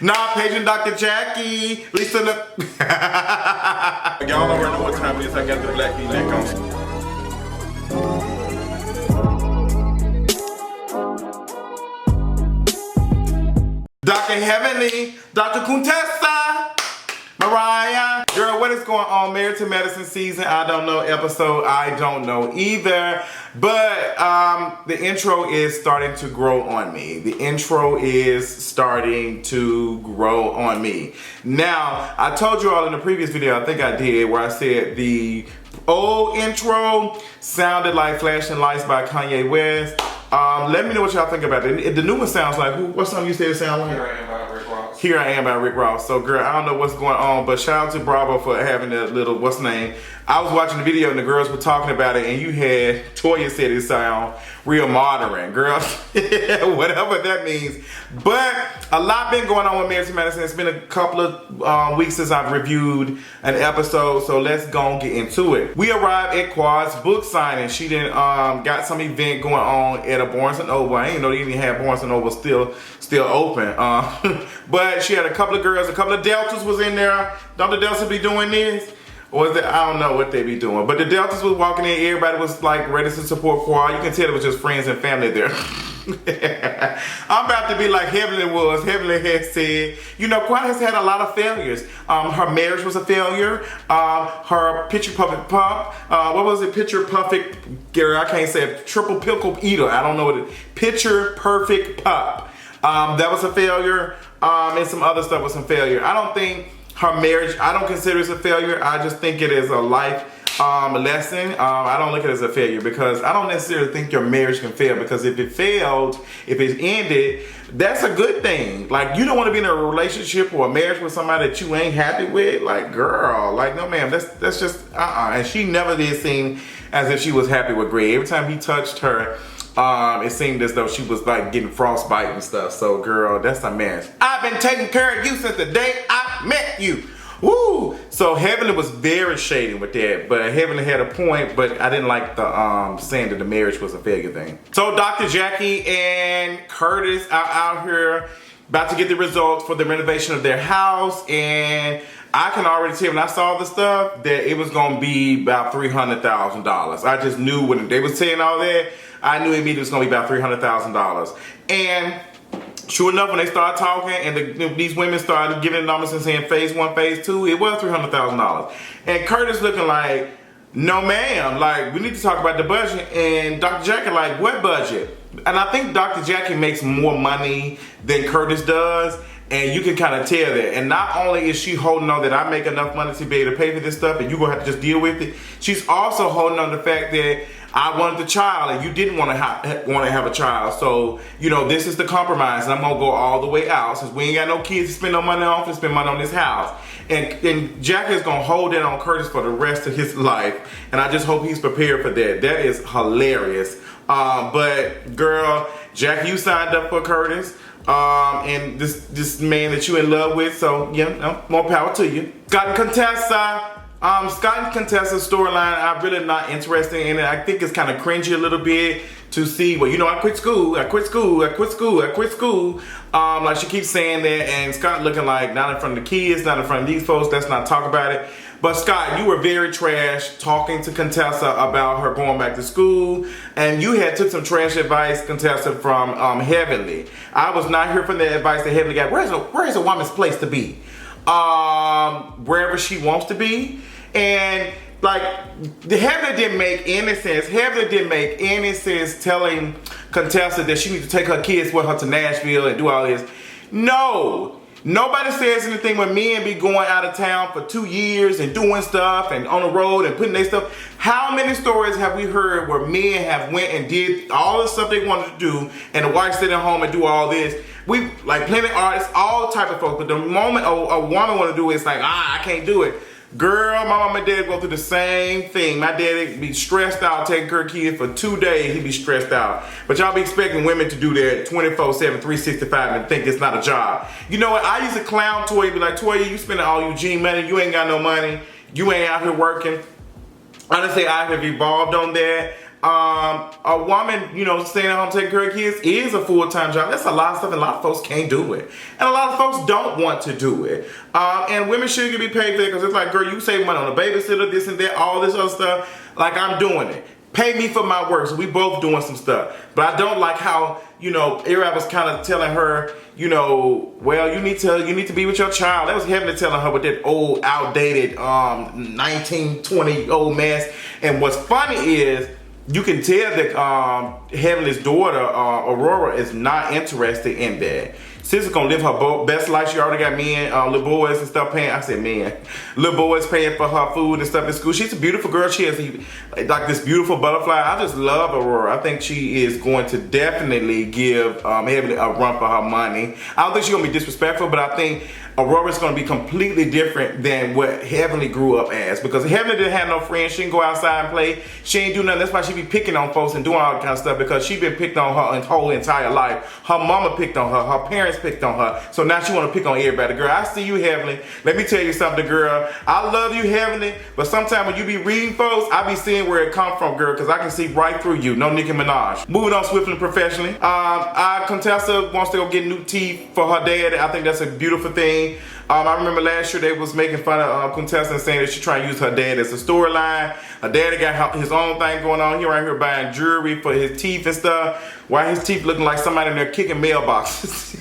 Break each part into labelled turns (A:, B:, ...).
A: Nah, paging Dr. Jackie. Lisa, y'all already know what time it is. I got the black V-neck on. Dr. Heavenly, Dr. Contessa, Mariah. Girl, what is going on? Married to Medicine season, I don't know. Episode, I don't know either. But the intro is starting to grow on me. The intro is starting to grow on me. Now, I told you all in the previous video, I think I did, where I said the old intro sounded like Flashing Lights by Kanye West. Let me know what y'all think about it. The new one sounds like, what song you said it sound like?
B: Here I Am by Rick Ross.
A: Here I Am by Rick Ross. So girl, I don't know what's going on, but shout out to Bravo for having that little, what's the name? I was watching the video and the girls were talking about it and you had, Toya said it sound real modern, girl. Whatever that means. But a lot been going on with Married to Medicine. It's been a couple of weeks since I've reviewed an episode, so let's go and get into it. We arrived at Quad's book signing. She done got some event going on at a Barnes & Noble. I didn't know they even had Barnes & Noble still open. But she had a couple of girls, a couple of Deltas was in there. Don't the Deltas be doing this? Or is it, I don't know what they be doing. But the Deltas was walking in, everybody was like ready to support Quad. You can tell it was just friends and family there. I'm about to be like Heavenly was. Heavenly had said, you know, Quad has had a lot of failures. Her marriage was a failure. Her Picture Perfect Pup. What was it? Picture Perfect, Gary, I can't say it. Triple Pickle Eater. I don't know what it is. Picture Perfect Pup. That was a failure. And some other stuff was some failure. I don't think her marriage, I don't consider it a failure. I just think it is a life lesson. I don't look at it as a failure because I don't necessarily think your marriage can fail, because if it failed, if it ended, that's a good thing. Like, you don't want to be in a relationship or a marriage with somebody that you ain't happy with. Like, girl, like, no ma'am, that's just, And she never did seem as if she was happy with Greg. Every time he touched her, it seemed as though she was like getting frostbite and stuff. So girl, that's a mess. I've been taking care of you since the day I met you. Woo! So Heavenly was very shady with that, but Heavenly had a point, but I didn't like the saying that the marriage was a failure thing. So Dr. Jackie and Curtis are out here about to get the results for the renovation of their house, and I can already tell when I saw the stuff that it was gonna be about $300,000. I just knew when they were saying all that, I knew immediately it was gonna be about $300,000. And sure enough, when they started talking and these women started giving numbers and saying phase 1, phase 2, it was $300,000. And Curtis looking like, no ma'am, like, we need to talk about the budget. And Dr. Jackie like, what budget? And I think Dr. Jackie makes more money than Curtis does. And you can kind of tell that. And not only is she holding on that I make enough money to be able to pay for this stuff and you're going to have to just deal with it, she's also holding on to the fact that I wanted the child and you didn't want to have a child. So, you know, this is the compromise and I'm going to go all the way out. Since we ain't got no kids to spend no money on, to spend money on this house. And Jackie is going to hold that on Curtis for the rest of his life. And I just hope he's prepared for that. That is hilarious. But girl, Jackie, you signed up for Curtis. And this man that you in love with, so yeah, more power to you. Scott and Contessa. Scott and Contessa's storyline, I'm really not interested in it. I think it's kind of cringy a little bit to see, well, you know, I quit school. Like she keeps saying that, and Scott looking like, not in front of the kids, not in front of these folks, let's not talk about it. But Scott, you were very trash talking to Contessa about her going back to school, and you had took some trash advice, Contessa, from Heavenly. I was not here from the advice that Heavenly got. Where's a woman's place to be? Wherever she wants to be. And like, the Heavenly didn't make any sense. Heavenly didn't make any sense telling Contessa that she needs to take her kids with her to Nashville and do all this. No. Nobody says anything when men be going out of town for 2 years and doing stuff and on the road and putting their stuff. How many stories have we heard where men have went and did all the stuff they wanted to do and the wife stayed at home and do all this? We, like plenty of artists, all type of folks, but the moment a woman want to do it, it's like, I can't do it. Girl, my mom and dad go through the same thing. My dad be stressed out taking care of kids for 2 days. He be stressed out. But y'all be expecting women to do that 24/7, 365 and think it's not a job. You know what? I used to clown Toya, be like, Toya, you spending all Eugene money. You ain't got no money. You ain't out here working. Honestly, I have evolved on that. a woman, you know, staying at home taking care of kids is a full-time job. That's a lot of stuff, and a lot of folks can't do it. And a lot of folks don't want to do it. And women should be paid for it, because it's like, girl, you save money on a babysitter, this and that, all this other stuff. Like, I'm doing it. Pay me for my work, so we both doing some stuff. But I don't like how, you know, everybody was kind of telling her, you know, well, you need to be with your child. That was Heavenly telling her with that old, outdated 1920 old mess. And what's funny is, you can tell that Heavenly's daughter, Aurora, is not interested in that. Sister's gonna live her best life. She already got men, little boys and stuff paying. I said men. Little boys paying for her food and stuff in school. She's a beautiful girl. She has like this beautiful butterfly. I just love Aurora. I think she is going to definitely give Heavenly a run for her money. I don't think she's gonna be disrespectful, but I think Aurora's gonna be completely different than what Heavenly grew up as, because Heavenly didn't have no friends. She didn't go outside and play. She ain't do nothing. That's why she be picking on folks and doing all that kind of stuff, because she been picked on her whole entire life. Her mama picked on her. Her parents picked on her. So now she want to pick on everybody. Girl, I see you, Heavenly. Let me tell you something, girl. I love you, Heavenly, but sometimes when you be reading folks, I be seeing where it come from, girl, because I can see right through you. No Nicki Minaj. Moving on swiftly and professionally. Contessa wants to go get new teeth for her dad. I think that's a beautiful thing. I remember last year they was making fun of Contessa and saying that she trying to use her dad as a storyline. Her daddy got his own thing going on. He right here buying jewelry for his teeth and stuff, while his teeth looking like somebody in there kicking mailboxes.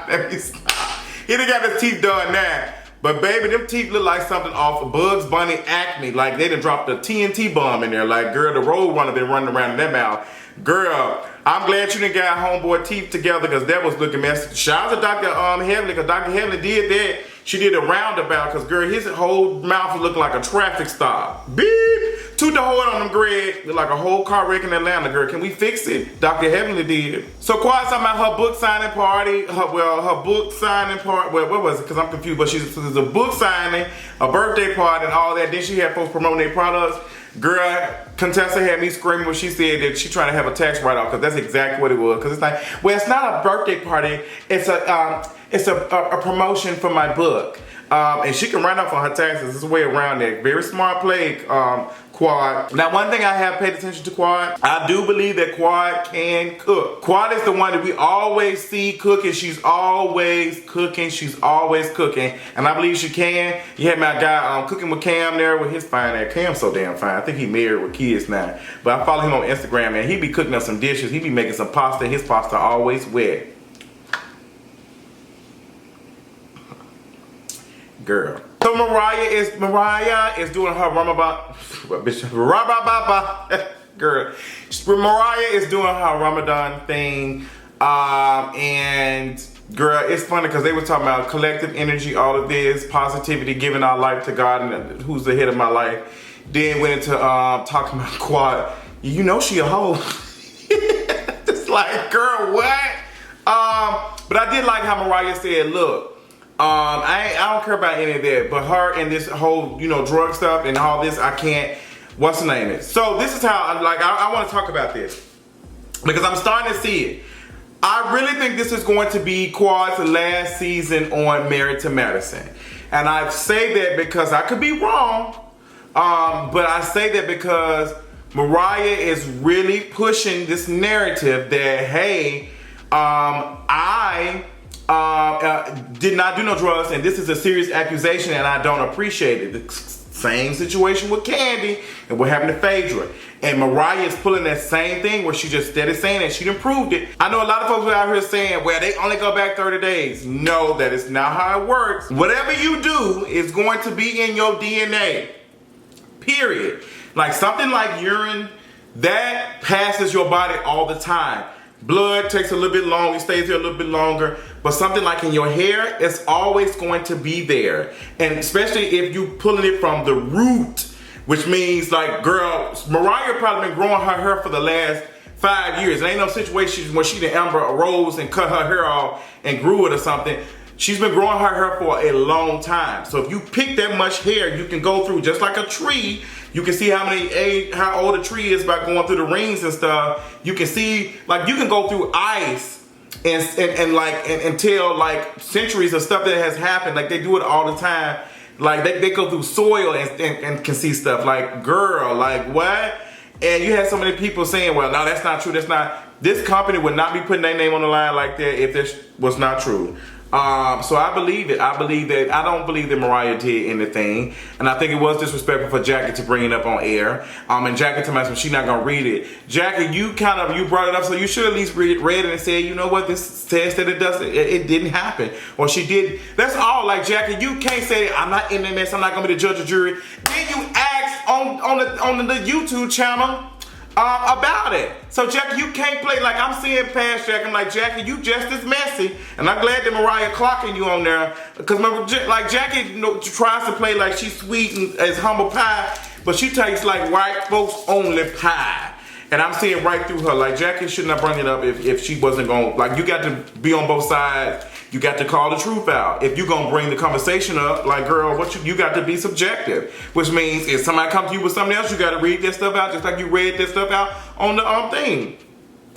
A: Let me stop. He done got his teeth done now. But baby, them teeth look like something off of Bugs Bunny Acme. Like they done dropped a TNT bomb in there. Like, girl, the Road Runner been running around in that mouth. Girl, I'm glad you done got homeboy teeth together, because that was looking messy. Shout out to Dr. Heavenly, because Dr. Heavenly did that. She did a roundabout, because girl, his whole mouth was looking like a traffic stop. Beep! Toot the horn on him, Greg. Look like a whole car wreck in Atlanta, girl. Can we fix it? Dr. Heavenly did. So Quad's talking about her book signing party. Her book signing party. Well, what was it? Because I'm confused. But she's a book signing, a birthday party, and all that. Then she had folks promoting their products. Girl, Contessa had me screaming when she said that she trying to have a tax write-off, because that's exactly what it was. Because it's like, well, it's not a birthday party. It's a promotion for my book. And she can write off on her taxes. There's a way around that. Very smart play, Quad. Now, one thing I have paid attention to Quad, I do believe that Quad can cook. Quad is the one that we always see cooking. She's always cooking. She's always cooking. And I believe she can. You had my guy cooking with Cam there with his fine ass. Cam's so damn fine. I think he married with kids now. But I follow him on Instagram, and he be cooking up some dishes. He be making some pasta. His pasta always wet. Girl. So Mariah is doing her Ramadan. Girl. Mariah is doing her Ramadan thing. And girl, it's funny because they were talking about collective energy, all of this, positivity, giving our life to God, and who's the head of my life. Then went into talking about Quad. You know she a hoe. It's like, girl, what? But I did like how Mariah said, look, I don't care about any of that, but her and this whole, drug stuff and all this, I can't, what's the name is? So this is how, I want to talk about this, because I'm starting to see it. I really think this is going to be Quad's last season on Married to Madison. And I say that because I could be wrong, but I say that because Mariah is really pushing this narrative that, hey, I did not do no drugs, and this is a serious accusation, and I don't appreciate it. The same situation with Kandi and what happened to Phaedra. And Mariah is pulling that same thing where she just steady saying that she done proved it. I know a lot of folks are out here saying, well, they only go back 30 days. No, that is not how it works. Whatever you do is going to be in your DNA. Period. Like something like urine, that passes your body all the time. Blood takes a little bit longer, it stays there a little bit longer, but something like in your hair, it's always going to be there. And especially if you pulling it from the root, which means like, girl, Mariah probably been growing her hair for the last 5 years. There ain't no situation where she done Amber Rose and cut her hair off and grew it or something. She's been growing her hair for a long time. So if you pick that much hair, you can go through just like a tree. You can see how old a tree is by going through the rings and stuff. You can see, like, you can go through ice and tell like centuries of stuff that has happened. Like they do it all the time. Like they go through soil and can see stuff. Like, girl, like what? And you had so many people saying, well, no, that's not true. That's not. This company would not be putting their name on the line like that if this was not true. So I believe it. I don't believe that Mariah did anything. And I think it was disrespectful for Jackie to bring it up on air. And Jackie told me she's not going to read it. Jackie, you brought it up, so you should at least read it and say, you know what, this says that it didn't happen. Or she did. That's all. Like, Jackie, you can't say, I'm not in that mess, I'm not going to be the judge or jury. Then you asked on the YouTube channel about it. So Jackie, you can't play like I'm seeing past Jackie. I'm like, Jackie, you just as messy. And I'm glad that Mariah clocking you on there. Because like Jackie tries to play like she's sweet and as humble pie, but she tastes like white folks only pie. And I'm seeing right through her. Like, Jackie should not bring it up if she wasn't going. Like, you got to be on both sides. You got to call the truth out. If you're going to bring the conversation up, like, girl, you got to be subjective. Which means if somebody comes to you with something else, you got to read that stuff out just like you read that stuff out on the thing.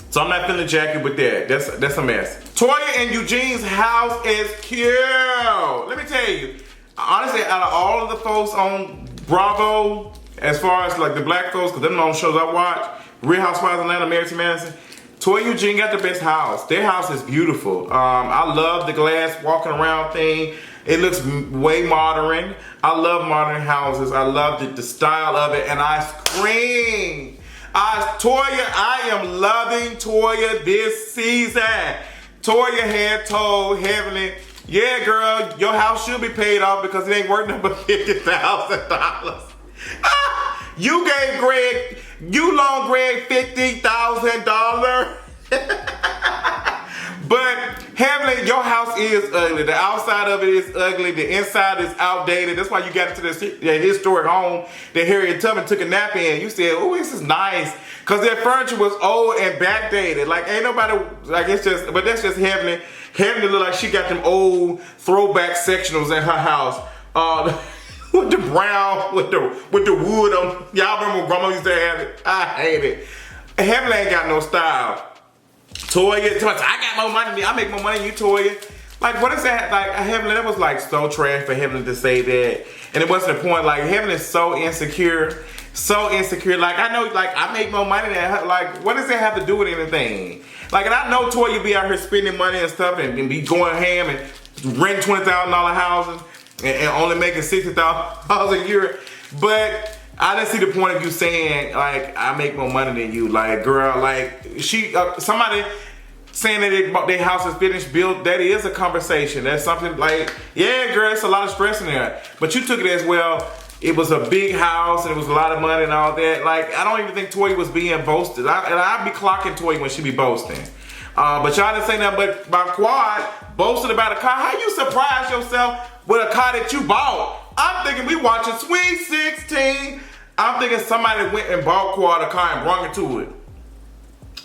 A: So I'm not feeling Jackie with that. That's a mess. Toya and Eugene's house is cute. Let me tell you. Honestly, out of all of the folks on Bravo, as far as like the black folks, because them are the shows I watch, Real Housewives of Atlanta, Married to Madison, Toya and Eugene got the best house. Their house is beautiful. I love the glass walking around thing. It looks way modern. I love modern houses. I love the style of it, and I scream. Toya, I am loving Toya this season. Toya had told Heavenly, yeah, girl, your house should be paid off because it ain't worth nothing but $50,000. You gave Greg, you loaned Greg $50,000. But Heavenly, your house is ugly. The outside of it is ugly. The inside is outdated. That's why you got into this historic home that Harriet Tubman took a nap in. You said, oh, this is nice. Because their furniture was old and backdated. Like, ain't nobody, like, it's just, but that's just Heavenly. Heavenly look like she got them old throwback sectionals in her house. With the brown, with the wood on. Y'all remember when Grandma used to have it? I hate it. Heavenly ain't got no style. Toya, I got more money than you. I make more money than you, Toya. Like, what is that? Like, Heavenly, that was like so trash for Heavenly to say that. And it wasn't the point. Like, Heavenly is so insecure. So insecure. Like, I know, like, I make more money than her. Like, what does that have to do with anything? Like, and I know Toya be out here spending money and stuff and be going ham and rent $20,000 houses and only making $60,000 a year. But I didn't see the point of you saying, like, I make more money than you. Like, girl, like, somebody saying that their house is finished built, that is a conversation. That's something like, yeah, girl, it's a lot of stress in there. But you took it as, well, it was a big house and it was a lot of money and all that. Like, I don't even think Toya was being boasted. And I'd be clocking Toya when she be boasting. But y'all didn't say nothing but my Quad boasted about a car. How you surprise yourself with a car that you bought? I'm thinking we watching Sweet 16. I'm thinking somebody went and bought Quad a car and brought it to it.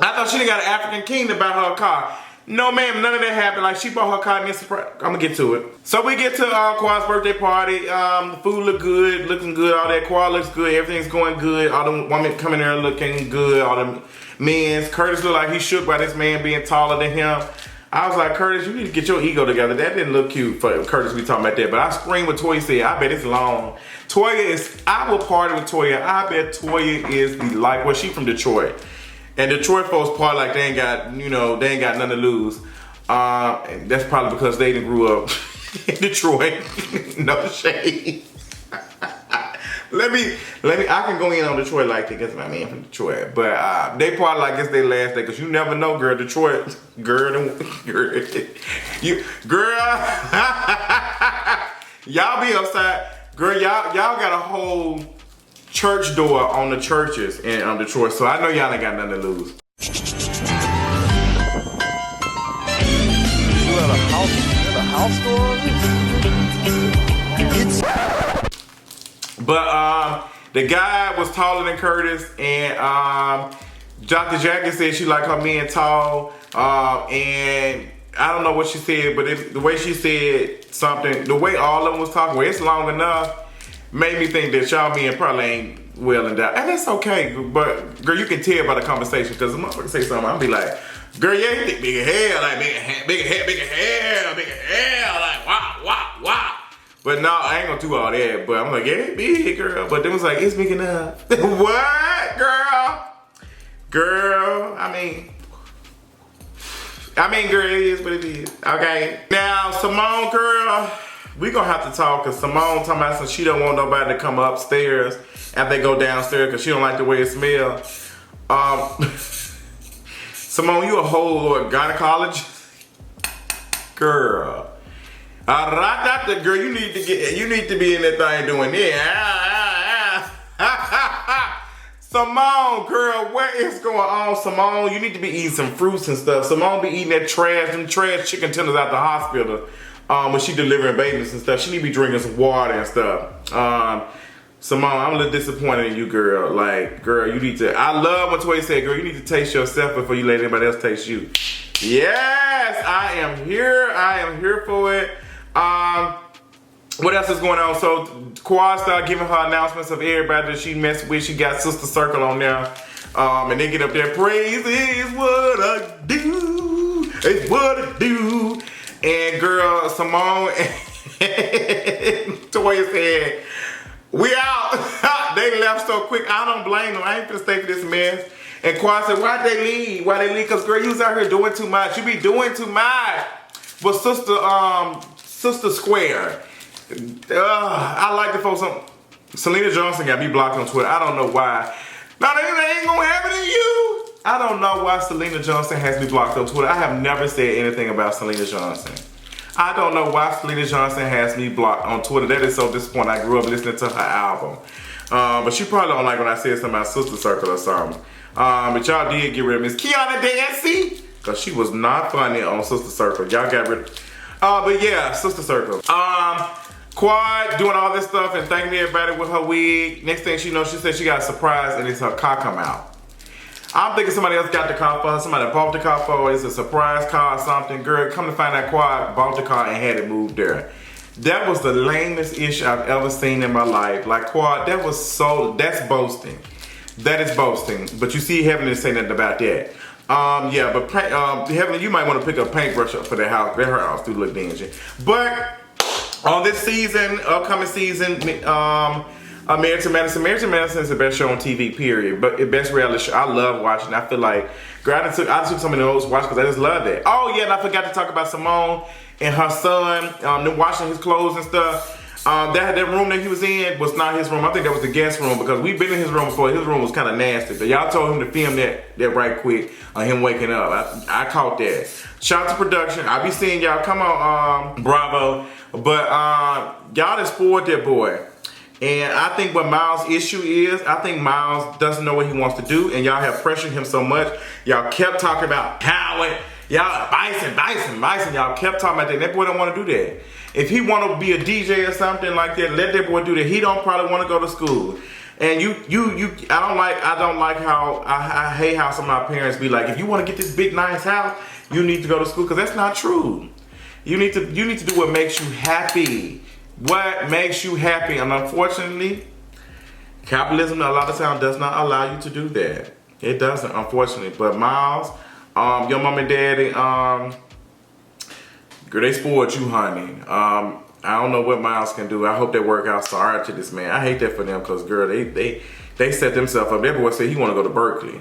A: I thought she done got an African king to buy her a car. No, ma'am, none of that happened. Like, she bought her car and surprise. I'm gonna get to it. So we get to Quad's birthday party. The food look good, looking good, all that. Quad looks good, everything's going good. All the women coming there looking good, all the men. Curtis looked like he shook by this man being taller than him. I was like, Curtis, you need to get your ego together. That didn't look cute for Curtis to be talking about that. But I screamed what Toya said. I bet it's long. I will party with Toya. I bet Toya is the life. Well, she from Detroit. And Detroit folks party like they ain't got, they ain't got nothing to lose. And that's probably because they didn't grew up in Detroit. No shade. I can go in on Detroit like that because my man from Detroit. But they party like it's their last day because you never know, girl. Detroit, girl. Y'all be upside. Girl, y'all got a whole church door on the churches in Detroit, so I know y'all ain't got nothing to lose.
B: You have a house door?
A: But the guy was taller than Curtis, and Dr. Jackie said she like her men tall, and I don't know what she said, but the way she said something, the way all of them was talking, well, it's long enough, made me think that y'all men probably ain't well endowed. And that's okay, but girl, you can tell by the conversation, because the motherfucker say something, I'll be like, girl, yeah, you think bigger hair, like bigger hair, like wow. But no, I ain't gonna do all that, but I'm like, yeah, big, girl. But then was like, it's big enough. What, girl? Girl, I mean, girl, it is what it is. Okay. Now, Simone, girl, we gonna have to talk because Simone talking about some she don't want nobody to come upstairs after they go downstairs because she don't like the way it smells. Simone, you a whole gynecologist? Girl. Girl, you need to be in that thing doing this. Simone, girl, what is going on? Simone, you need to be eating some fruits and stuff. Simone be eating that them trash chicken tenders out the hospital when she delivering babies and stuff. She need to be drinking some water and stuff. Simone, I'm a little disappointed in you, girl. Like, girl, you need to, I love what Toya said, girl, you need to taste yourself before you let anybody else taste you. Yes, I am here for it. What else is going on? So Quad started giving her announcements of everybody that she messed with. She got Sister Circle on there. And they get up there, praise is what I do. It's what I do. And girl, Simone and Toya said, we out. They left so quick. I don't blame them. I ain't finna stay for this mess. And Quad said, why'd they leave? Why'd they leave? Because girl, you was out here doing too much. You be doing too much. But Sister Square. I like the folks on. Selena Johnson got me blocked on Twitter. I don't know why. No, they ain't gonna have it in you. I don't know why Selena Johnson has me blocked on Twitter. I have never said anything about Selena Johnson. I don't know why Selena Johnson has me blocked on Twitter. That is so disappointing. I grew up listening to her album. But she probably don't like when I said something about Sister Circle or something. But y'all did get rid of Miss Kiana Dancy. Because she was not funny on Sister Circle. Y'all got rid of. But yeah, Sister Circle. Quad doing all this stuff and thanking everybody with her wig. Next thing she knows, she said she got a surprise and it's her car come out. I'm thinking somebody else got the car for her. Somebody bought the car for her. It's a surprise car or something. Girl, come to find out Quad bought the car and had it moved there. That was the lamest issue I've ever seen in my life. Like Quad, that's boasting. That is boasting. But you see Heaven didn't say nothing about that. Yeah, but Heaven, you might want to pick a paintbrush up for that house. Her house do look dingy. But on this season, upcoming season, Married to Medicine. Married to Medicine is the best show on TV, period. But the best reality show. I love watching. I feel like, girl, I took some of those watch because I just love that. Oh yeah, and I forgot to talk about Simone and her son, them washing his clothes and stuff. That room that he was in was not his room. I think that was the guest room because we've been in his room before. His room was kind of nasty. But y'all told him to film that right quick on him waking up. I caught that. Shout out to production. I'll be seeing y'all. Come on, Bravo. But y'all just spoiled that boy. And I think what Miles' issue is, I think Miles doesn't know what he wants to do. And y'all have pressured him so much. Y'all kept talking about Howard. Y'all, Bison. Y'all kept talking about that. That boy don't want to do that. If he want to be a DJ or something like that, let that boy do that. He don't probably want to go to school. And I don't like how, I hate how some of my parents be like, if you want to get this big nice house, you need to go to school. Because that's not true. You need to do what makes you happy. What makes you happy? And unfortunately, capitalism a lot of times does not allow you to do that. It doesn't, unfortunately. But Miles, your mom and daddy, girl, they spoiled you, honey. I don't know what Miles can do. I hope they work out sorry to this man. I hate that for them because, girl, they set themselves up. That boy said he want to go to Berkeley.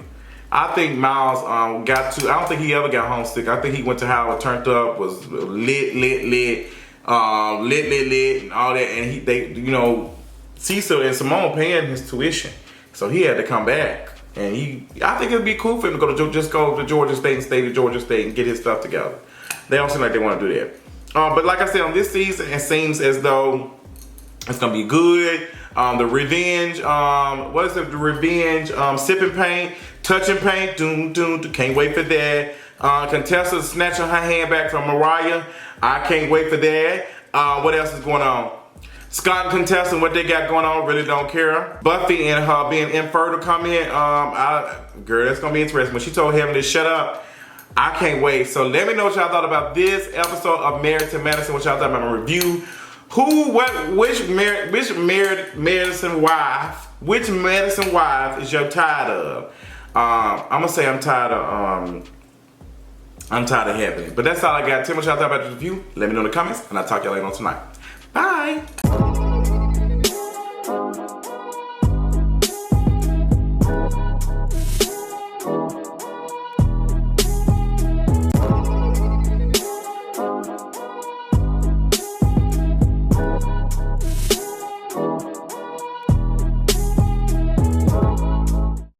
A: I think Miles I don't think he ever got homesick. I think he went to Howard, turned up, was lit, and all that. And Cecil and Simone paying his tuition, so he had to come back. And I think it'd be cool for him to go to Georgia State and stay at Georgia State and get his stuff together. They don't seem like they want to do that. But like I said, on this season, it seems as though it's gonna be good. The revenge, what is it? The revenge, sipping paint, touching paint, can't wait for that. Contessa snatching her hand back from Mariah. I can't wait for that. What else is going on? Scott and Contessa, what they got going on, really don't care. Buffy and her being infertile come in. Girl, that's gonna be interesting. When she told Heaven to shut up, I can't wait. So let me know what y'all thought about this episode of Married to Medicine. What y'all thought about my review? Which medicine wife is you tired of? I'm gonna say I'm tired of Heaven. But that's all I got. Tell me what y'all thought about the review. Let me know in the comments, and I'll talk to y'all later on tonight. Bye.